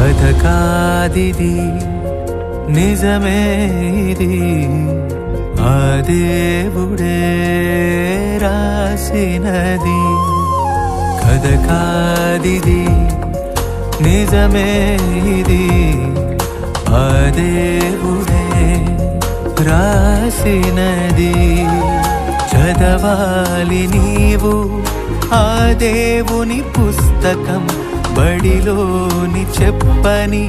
కథ కాదిది నిజమే ఇది ఆ దేవుడే రాసినది. కథ కాదిది నిజమే ఇది ఆ దేవుడే రాసినది. చదవాలి నీవు ఆ దేవుని పుస్తకం, బడిలోని చెప్పని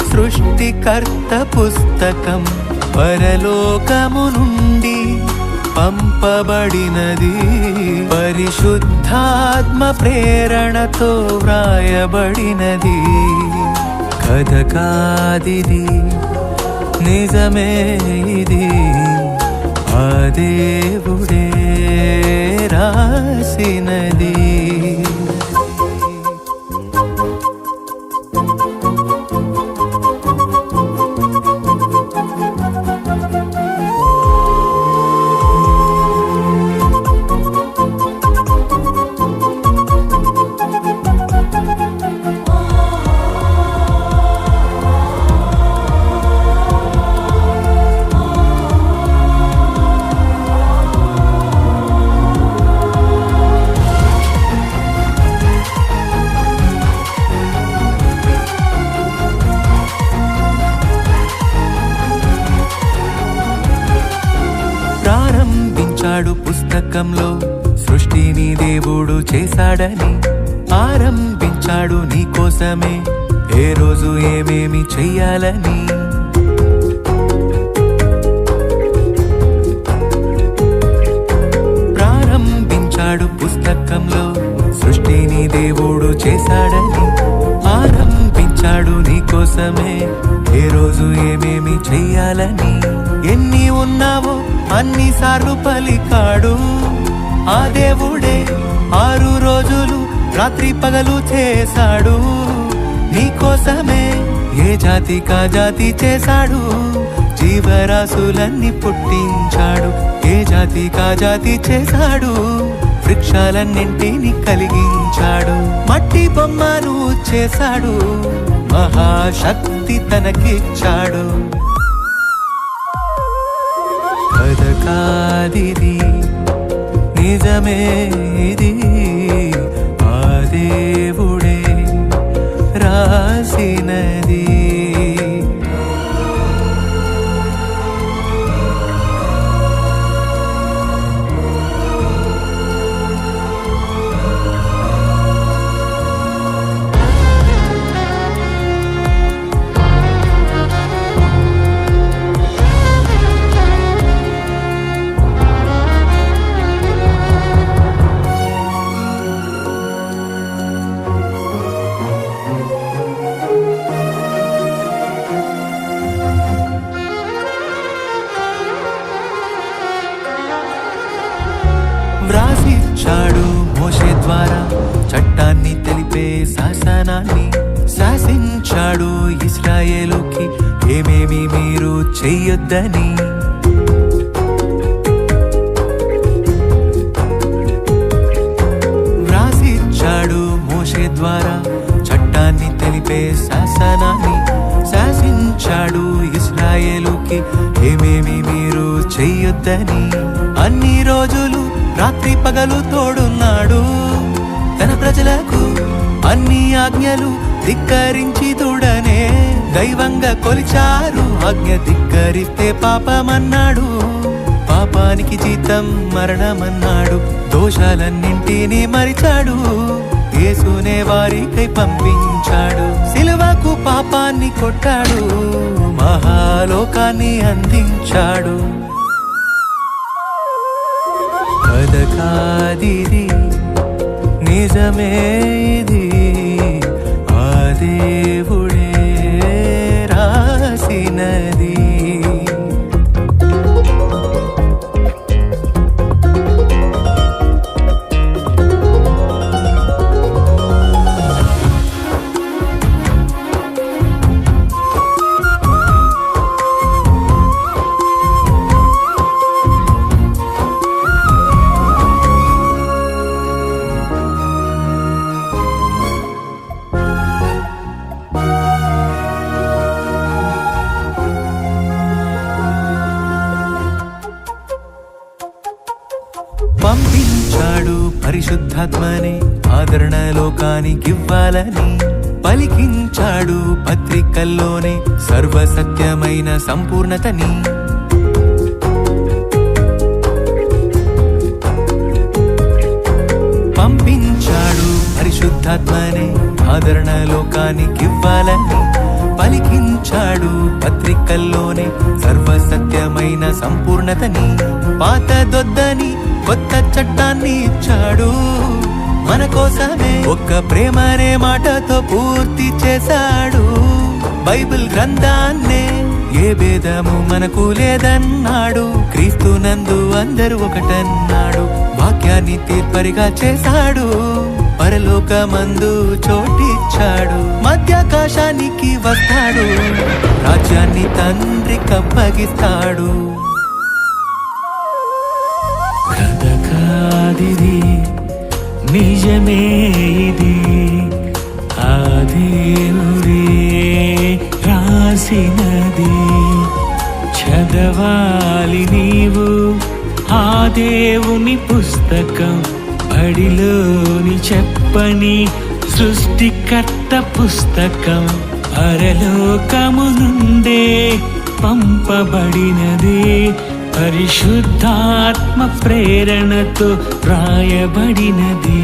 సృష్టికర్త పుస్తకం. పరలోకము నుండి పంపబడినది, పరిశుద్ధాత్మ ప్రేరణతో వ్రాయబడినది. కథ కాదిది నిజమే ఇది ఆ దేవుడే రాసినది. ప్రారంభించాడు పుస్తకంలో సృష్టిని దేవుడు చేశాడని, ఆరంభించాడు నీ కోసమే ఏ రోజు ఏమేమి చెయ్యాలని. ప్రారంభించాడు పుస్తకంలో సృష్టిని దేవుడు చేశాడని, ఆరంభించాడు నీ కోసమే ఏ రోజు ఏమేమి చెయ్యాలని. ఎన్ని ఉన్నావో అన్నిసార్లు పలికాడు ఆ దేవుడే. 6 రోజులు రాత్రి పగలు చేశాడు నీకోసమే. ఏ జాతి కా జాతి చేశాడు, జీవరాశులన్నీ పుట్టించాడు. ఏ జాతి కా జాతి చేశాడు, వృక్షాలన్నింటినీ కలిగించాడు. మట్టి బొమ్మను చేశాడు, మహాశక్తి తనకిచ్చాడు. కథ కాదిది నిజమే ఇది ఆ దేవుడే రాసినది. వ్రాసిచ్చాడు మోషే ద్వారా చట్టాన్ని తెలిపే శాసనాన్ని. శాసించాడు ఇశ్రాయేలుకి ఏమేమి మీరు చెయ్యొద్దని. వ్రాసిచ్చాడు మోషే ద్వారా చట్టాన్ని తెలిపే శాసనాన్ని. శాసించాడు ఇశ్రాయేలుకి ఏమేమి మీరు చెయ్యొద్దని. అన్ని రోజులు రాత్రి పగలు తోడున్నాడు తన ప్రజలకు. అన్ని ఆజ్ఞలు ధిక్కరించి తోడనే దైవంగా కొలిచారు. ఆజ్ఞ ధిక్కరిస్తే పాపమన్నాడు, పాపానికి జీతం మరణమన్నాడు. దోషాలన్నింటినీ మరిచాడు, యేసునే వారికై పంపించాడు. సిలువకు పాపాన్ని కొట్టాడు, మహాలోకాన్ని అందించాడు. కథ కాదిది నిజమే ఇది ఆ దేవుడే రాసినది. ఇవ్వాలని పలికించాడు పత్రికల్లోనే సర్వసత్యమైన సంపూర్ణతని. పంపించాడు పరిశుద్ధాత్మనే ఆదరణ లోకానికివ్వాలని పలికించాడు పత్రికల్లోనే సర్వసత్యమైన సంపూర్ణతని. పాతదొద్దని కొత్త చట్టాన్ని ఇచ్చాడు మన కోసమే, ఒక్క ప్రేమనే మాటతో పూర్తి చేశాడు. బైబిల్ గ్రంథాన్నే ఏ భేదము మనకు లేదన్నాడు, క్రీస్తునందు అందరూ ఒకటన్నాడు. వాక్యాన్ని తీర్పరిగా చేశాడు, పరలోకమందు చోటిచ్చాడు. మధ్యాకాశానికి వస్తాడు, రాజ్యాన్ని తండ్రికి అప్పగిస్తాడు. కథ కాదిది, నిజమే ఇది, ఆ దేవుడే రాసినది. చదవాలి నీవు ఆ దేవుని పుస్తకం, బడిలోని చెప్పని సృష్టికర్త పుస్తకం. పరలోకము నుండే పంపబడినది, పరిశుద్ధాత్మ ప్రేరణతో రాయబడినది.